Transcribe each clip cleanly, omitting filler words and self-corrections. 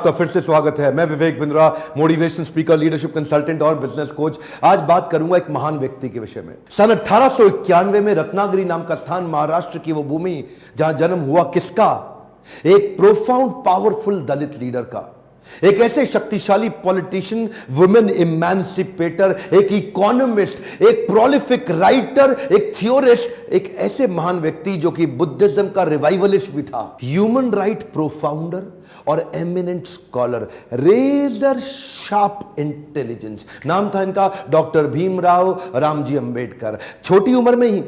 आपका फिर से स्वागत है। मैं Vivek Bindra, motivation speaker, leadership consultant और बिजनेस कोच। आज बात करूंगा एक महान व्यक्ति के विषय में। सन 1891 में रत्नागिरी नाम का स्थान, महाराष्ट्र की वो भूमि जहां जन्म हुआ किसका? एक प्रोफाउंड पावरफुल दलित लीडर का, एक ऐसे शक्तिशाली पॉलिटिशियन, वुमेन इमेंसिपेटर, एक इकोनॉमिस्ट, एक प्रोलिफिक राइटर, एक थियोरिस्ट, एक ऐसे महान व्यक्ति जो कि बुद्धिज्म का रिवाइवलिस्ट भी था, ह्यूमन राइट प्रोफाउंडर और eminent scholar, razor sharp intelligence. नाम था इनका डॉक्टर भीमराव रामजी अंबेडकर। छोटी उम्र में ही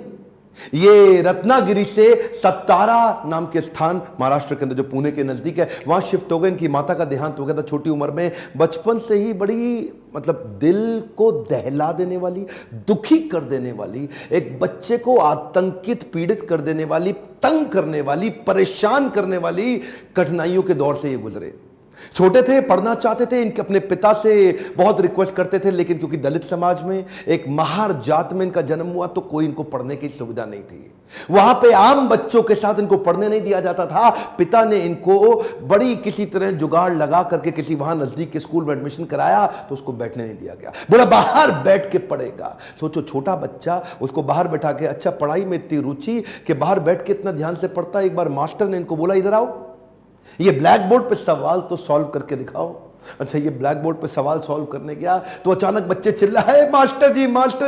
ये रत्नागिरी से सत्तारा नाम के स्थान, महाराष्ट्र के अंदर जो पुणे के नजदीक है, वहां शिफ्ट हो गए। इनकी माता का देहांत हो गया था छोटी उम्र में। बचपन से ही बड़ी दिल को दहला देने वाली, दुखी कर देने वाली, एक बच्चे को आतंकित, पीड़ित कर देने वाली, तंग करने वाली, परेशान करने वाली कठिनाइयों के दौर से ये गुजरे। छोटे थे, पढ़ना चाहते थे, इनके अपने पिता से बहुत रिक्वेस्ट करते थे, लेकिन क्योंकि दलित समाज में, एक महार जात में इनका जन्म हुआ, तो कोई इनको पढ़ने की सुविधा नहीं थी। वहां पे आम बच्चों के साथ इनको पढ़ने नहीं दिया जाता था। पिता ने इनको बड़ी किसी तरह जुगाड़ लगा करके किसी वहां नजदीक के स्कूल में एडमिशन कराया, तो उसको बैठने नहीं दिया गया। बोला बाहर बैठ के पढ़ेगा। सोचो, छोटा बच्चा, उसको बाहर बैठा के, अच्छा पढ़ाई में इतनी रुचि कि बाहर बैठ के इतना ध्यान से पढ़ता। एक बार मास्टर ने इनको बोला, इधर आओ, ये ब्लैक बोर्ड पे सवाल तो सॉल्व करके दिखाओ। अच्छा, ये ब्लैक बोर्ड पे सवाल सॉल्व करने गया तो अचानक बच्चे चिल्लाए, मास्टर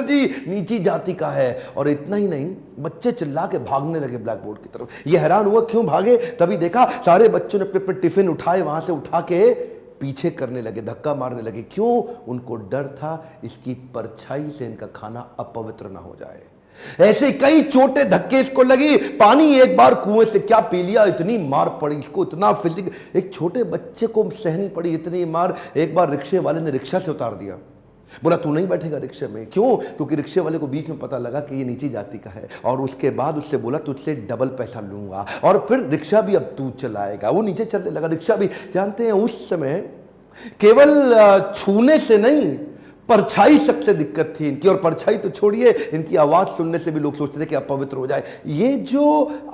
जी नीची जाति का है। और इतना ही नहीं, बच्चे चिल्ला के भागने लगे ब्लैक बोर्ड की तरफ। ये हैरान हुआ क्यों भागे, तभी देखा सारे बच्चों ने अपने अपने टिफिन उठाए, वहां से उठा के पीछे करने लगे, धक्का मारने लगे। क्यों? उनको डर था इसकी परछाई से इनका खाना अपवित्र ना हो जाए। ऐसे कई छोटे धक्के इसको लगी। पानी एक बार कुएं से क्या पी लिया, इतनी मार पड़ी इसको, इतना फिजिक, एक छोटे बच्चे को सहनी पड़ी इतनी मार। एक बार रिक्शे वाले ने रिक्शा से उतार दिया। बोला तू नहीं बैठेगा रिक्शे में। क्यों? क्योंकि रिक्शे वाले को बीच में पता लगा कि ये नीची जाति का है। और उसके बाद उससे बोला तुझसे डबल पैसा लूंगा, और फिर रिक्शा भी अब तू चलाएगा। वो नीचे चलने लगा, रिक्शा भी। जानते हैं उस समय केवल छूने से नहीं, परछाई तक से दिक्कत थी इनकी। और परछाई तो छोड़िए, इनकी आवाज सुनने से भी लोग सोचते थे कि अपवित्र हो जाए। ये जो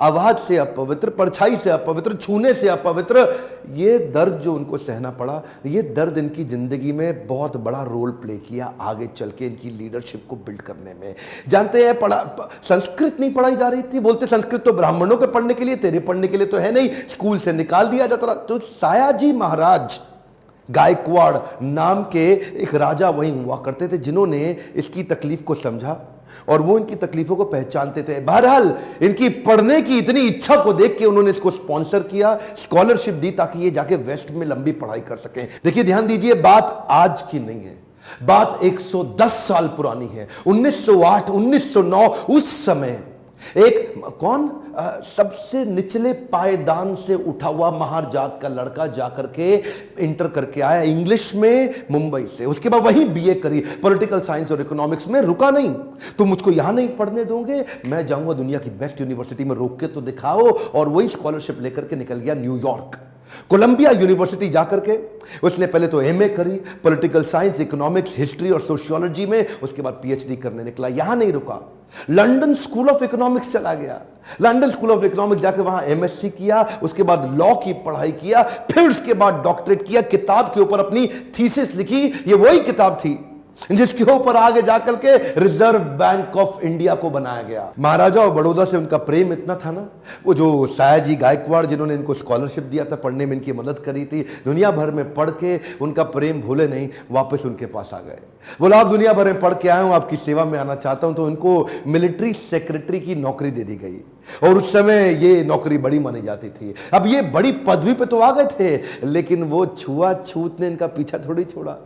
आवाज से अपवित्र, परछाई से अपवित्र, छूने से अपवित्र, ये दर्द जो उनको सहना पड़ा, ये दर्द इनकी जिंदगी में बहुत बड़ा रोल प्ले किया आगे चल के इनकी लीडरशिप को बिल्ड करने में। जानते हैं, संस्कृत नहीं पढ़ाई जा रही थी। बोलते संस्कृत तो ब्राह्मणों के पढ़ने के लिए, तेरे पढ़ने के लिए तो है नहीं, स्कूल से निकाल दिया जाता था। तो सायाजी महाराज गायकवाड़ नाम के एक राजा वहीं हुआ करते थे, जिन्होंने इसकी तकलीफ को समझा और वो इनकी तकलीफों को पहचानते थे। बहरहाल इनकी पढ़ने की इतनी इच्छा को देख के उन्होंने इसको स्पॉन्सर किया, स्कॉलरशिप दी, ताकि ये जाके वेस्ट में लंबी पढ़ाई कर सकें। देखिए, ध्यान दीजिए, बात आज की नहीं है, बात 110 साल पुरानी है। 1908, 1909, उस समय एक सबसे निचले पायदान से उठा हुआ महार जात का लड़का जाकर के इंटर करके आया इंग्लिश में मुंबई से। उसके बाद वहीं बीए करी, पॉलिटिकल साइंस और इकोनॉमिक्स में। रुका नहीं, तुम मुझको यहां नहीं पढ़ने दोगे, मैं जाऊंगा दुनिया की बेस्ट यूनिवर्सिटी में, रोक के तो दिखाओ। और वही स्कॉलरशिप लेकर के निकल गया न्यूयॉर्क, कोलंबिया यूनिवर्सिटी जाकर के उसने पहले तो एमए करी, पॉलिटिकल साइंस, इकोनॉमिक्स, हिस्ट्री और सोशियोलॉजी में। उसके बाद पीएचडी करने निकला। यहां नहीं रुका, लंदन स्कूल ऑफ इकोनॉमिक्स चला गया। लंदन स्कूल ऑफ इकोनॉमिक्स जाकर वहां एमएससी किया, उसके बाद लॉ की पढ़ाई किया, फिर उसके बाद डॉक्टरेट किया, किताब के ऊपर अपनी थीसिस लिखी। ये वही किताब थी जिसके ऊपर आगे जाकर के रिजर्व बैंक ऑफ इंडिया को बनाया गया। महाराजा और बड़ौदा से उनका प्रेम इतना था ना, वो जो सायाजी गायकवाड़ जिन्होंने इनको स्कॉलरशिप दिया था, पढ़ने में इनकी मदद करी थी, दुनिया भर में पढ़ के उनका प्रेम भूले नहीं, वापस उनके पास आ गए। बोला आप दुनिया भर में पढ़ के आए हूं, आपकी सेवा में आना चाहता हूं। तो उनको मिलिट्री सेक्रेटरी की नौकरी दे दी गई, और उस समय ये नौकरी बड़ी मानी जाती थी। अब ये बड़ी पदवी पे तो आ गए थे, लेकिन वो छुआछूत ने इनका पीछा थोड़ी छोड़ा।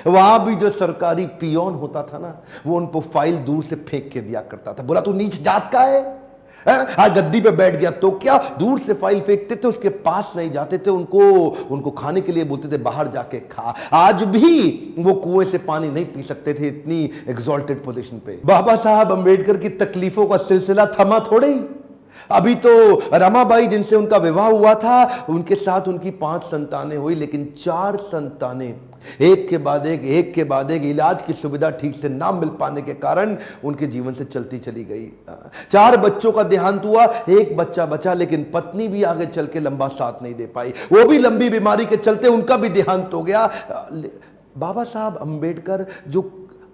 वहां भी जो सरकारी पियोन होता था ना, वो उनको फाइल दूर से फेंक के दिया करता था। बोला तू नीच जात का है, आज गद्दी पे बैठ गया तो क्या, दूर से फाइल फेंकते थे, उसके पास नहीं जाते थे। उनको खाने के लिए बोलते थे बाहर जाके खा। आज भी वो कुएं से पानी नहीं पी सकते थे, इतनी एग्जॉल्टेड पोजीशन पे। बाबा साहब अंबेडकर की तकलीफों का सिलसिला थमा थोड़े ही। अभी तो रमाबाई जिनसे उनका विवाह हुआ था, उनके साथ उनकी 5 संतानें हुई, लेकिन 4 संतानें एक के बाद एक इलाज की सुविधा ठीक से ना मिल पाने के कारण उनके जीवन से चलती चली गई। 4 बच्चों का देहांत हुआ, 1 बच्चा बचा, लेकिन पत्नी भी आगे चल के लंबा साथ नहीं दे पाई, वो भी लंबी बीमारी के चलते उनका भी देहांत हो गया। बाबा साहब अंबेडकर, जो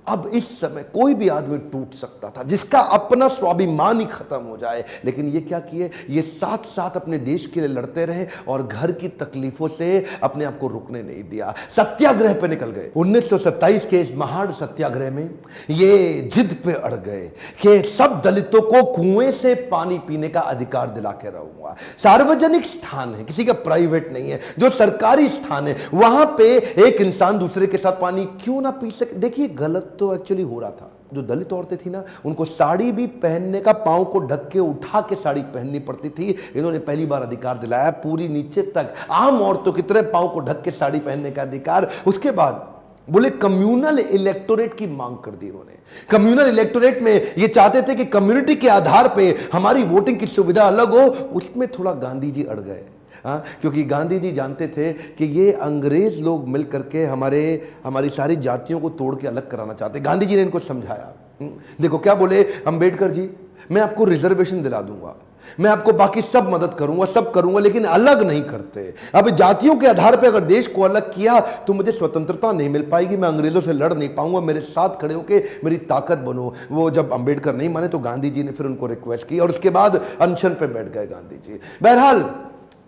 अब इस समय कोई भी आदमी टूट सकता था, जिसका अपना स्वाभिमान ही खत्म हो जाए, लेकिन ये क्या किए, ये साथ साथ अपने देश के लिए लड़ते रहे और घर की तकलीफों से अपने आप को रुकने नहीं दिया। सत्याग्रह पे निकल गए। 1927 के इस महान सत्याग्रह में ये जिद पे अड़ गए कि सब दलितों को कुएं से पानी पीने का अधिकार दिला के रहूंगा। सार्वजनिक स्थान है, किसी का प्राइवेट नहीं है, जो सरकारी स्थान है, वहां पे एक इंसान दूसरे के साथ पानी क्यों ना पी सके। देखिए गलत तो एक्चुअली हो रहा था। जो दलित औरतें थी ना, उनको साड़ी भी पहनने का, पांव को ढक के उठा के साड़ी पहननी पड़ती थी। इन्होंने पहली बार अधिकार दिलाया, पूरी नीचे तक आम औरतों की तरह पांव को ढक के साड़ी पहनने का अधिकार। उसके बाद बोले कम्युनल इलेक्टोरेट की मांग कर दी इन्होंने। कम्युनल इलेक्टोरेट में ये चाहते थे कि कम्युनिटी के आधार पे हमारी वोटिंग की सुविधा अलग हो। उसमें थोड़ा गांधी जी अड़ गए, क्योंकि गांधी जी जानते थे कि ये अंग्रेज लोग मिल करके हमारी सारी जातियों को तोड़ के अलग कराना चाहते। गांधी जी ने इनको समझाया। देखो क्या बोले अंबेडकर जी, मैं आपको रिजर्वेशन दिला दूंगा, मैं आपको बाकी सब मदद करूंगा, सब करूंगा, लेकिन अलग नहीं करते। अब जातियों के आधार पर अगर देश को अलग किया तो मुझे स्वतंत्रता नहीं मिल पाएगी, मैं अंग्रेजों से लड़ नहीं पाऊंगा, मेरे साथ खड़े होके मेरी ताकत बनो। वो जब अंबेडकर नहीं माने तो गांधी जी ने फिर उनको रिक्वेस्ट की और उसके बाद अनशन पे बैठ गए गांधी जी। बहरहाल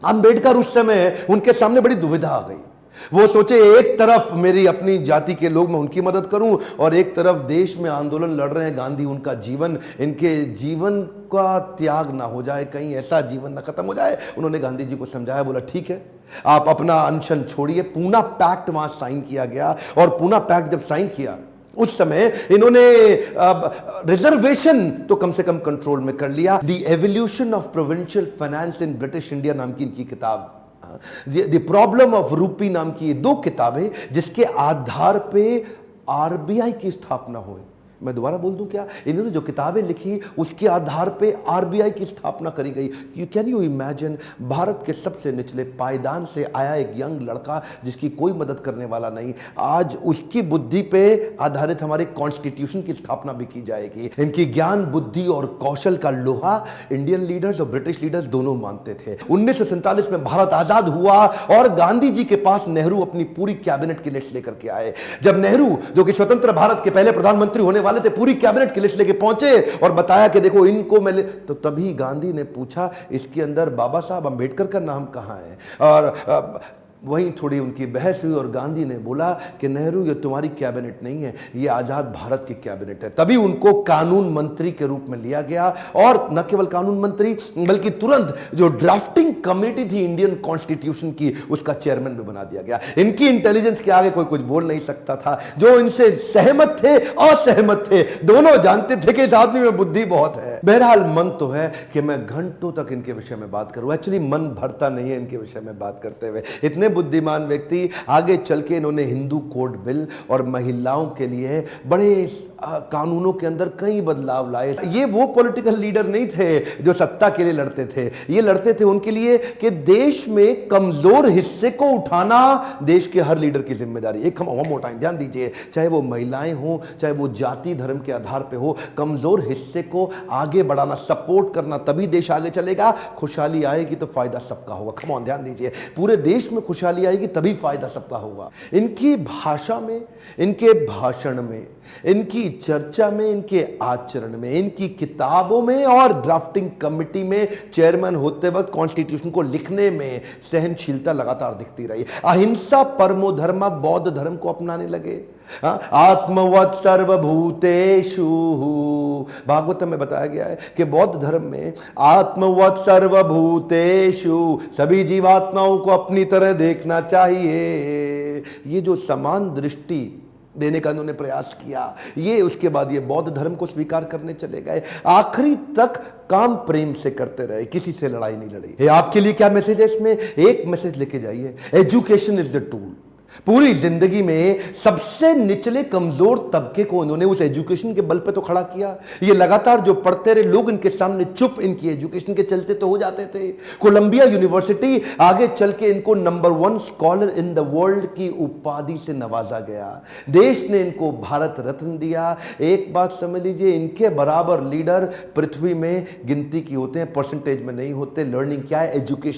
अंबेडकर उस समय उनके सामने बड़ी दुविधा आ गई। वो सोचे एक तरफ मेरी अपनी जाति के लोग, मैं उनकी मदद करूं, और एक तरफ देश में आंदोलन लड़ रहे हैं गांधी, उनका जीवन, इनके जीवन का त्याग ना हो जाए, कहीं ऐसा जीवन ना खत्म हो जाए। उन्होंने गांधी जी को समझाया, बोला ठीक है आप अपना अनशन छोड़िए। पूना पैक्ट वहां साइन किया गया, और पूना पैक्ट जब साइन किया उस समय इन्होंने रिजर्वेशन तो कम से कम कंट्रोल में कर लिया। The evolution of provincial finance in British India नाम की इनकी किताब, द प्रॉब्लम ऑफ रूपी नाम की 2 किताबें, जिसके आधार पे आरबीआई की स्थापना हुई। मैं दोबारा बोल दूं क्या, इन्होंने जो किताबें लिखी उसके आधार पे आरबीआई की स्थापना करी गई। कैन यू इमेजिन, भारत के सबसे निचले पायदान से आया एक यंग लड़का जिसकी कोई मदद करने वाला नहीं, आज उसकी बुद्धि पे आधारित हमारे कॉन्स्टिट्यूशन की स्थापना भी की जाएगी। इनकी ज्ञान, बुद्धि और कौशल का लोहा इंडियन लीडर्स और ब्रिटिश लीडर्स दोनों मानते थे। 1947 में भारत आजाद हुआ और गांधी जी के पास नेहरू अपनी पूरी कैबिनेट की लिस्ट लेकर के आए। जब नेहरू, जो कि स्वतंत्र भारत के पहले प्रधानमंत्री होने वाले थे, पूरी कैबिनेट की लिस्ट लेके पहुंचे और बताया कि देखो इनको मैं तो तभी गांधी ने पूछा इसके अंदर बाबा साहब अंबेडकर का नाम कहां है, और वहीं थोड़ी उनकी बहस हुई और गांधी ने बोला कि नेहरू ये तुम्हारी कैबिनेट नहीं है, ये आजाद भारत की कैबिनेट है। तभी उनको कानून मंत्री के रूप में लिया गया, और न केवल कानून मंत्री बल्कि तुरंत जो ड्राफ्टिंग कमेटी थी इंडियन कॉन्स्टिट्यूशन की, उसका चेयरमैन भी बना दिया गया। इनकी इंटेलिजेंस के आगे कोई कुछ बोल नहीं सकता था। जो इनसे सहमत थे, असहमत थे, दोनों जानते थे कि इस आदमी में बुद्धि बहुत है। बहरहाल मन तो है कि मैं घंटों तक इनके विषय में बात करूं, एक्चुअली मन भरता नहीं है इनके विषय में बात करते हुए। इतने बुद्धिमान व्यक्ति, आगे चल के इन्होंने हिंदू कोड बिल और महिलाओं के लिए बड़े कानूनों के अंदर कई बदलाव लाए। ये वो पॉलिटिकल लीडर नहीं थे जो सत्ता के लिए लड़ते थे, ये लड़ते थे उनके लिए कि देश में कमजोर हिस्से को उठाना देश के हर लीडर की जिम्मेदारी। एक हम मोर टाइम ध्यान दीजिए, चाहे वो महिलाएं हो, चाहे वो जाति धर्म के आधार पे हो, कमजोर हिस्से को आगे बढ़ाना, सपोर्ट करना, तभी देश आगे चलेगा। खुशहाली आएगी तो फायदा सबका होगा। कम ऑन ध्यान दीजिए, पूरे देश में खुशहाली आएगी तभी फायदा सबका होगा। इनकी भाषा में, इनके भाषण में, इनकी चर्चा में, इनके आचरण में, इनकी किताबों में और ड्राफ्टिंग कमेटी में चेयरमैन होते वक्त कॉन्स्टिट्यूशन को लिखने में सहनशीलता लगातार दिखती रही। अहिंसा परमो धर्म, बौद्ध धर्म को अपनाने लगे। आत्मवत् सर्वभूतेषु, भागवतम में बताया गया है कि बौद्ध धर्म में आत्मवत् सर्वभूतेषु, सभी जीवात्माओं को अपनी तरह देखना चाहिए। ये जो समान दृष्टि देने का उन्होंने प्रयास किया, ये उसके बाद ये बौद्ध धर्म को स्वीकार करने चले गए। आखिरी तक काम प्रेम से करते रहे, किसी से लड़ाई नहीं लड़ी। आपके लिए क्या मैसेज है इसमें? एक मैसेज लेके जाइए, एजुकेशन इज द टूल। पूरी जिंदगी में सबसे निचले कमजोर तबके को उन्होंने उस एजुकेशन के बल पे तो खड़ा किया। ये लगातार जो पढ़ते रहे लोग इनके सामने चुप, इनकी एजुकेशन के चलते तो हो जाते थे। कोलंबिया यूनिवर्सिटी आगे चल के इनको number 1 scholar in the world की उपाधि से नवाजा गया। देश ने इनको भारत रत्न दिया। एक बात समझ लीजिए, इनके बराबर लीडर पृथ्वी में गिनती की होते हैं, परसेंटेज में नहीं होते। लर्निंग क्या है? एजुकेशन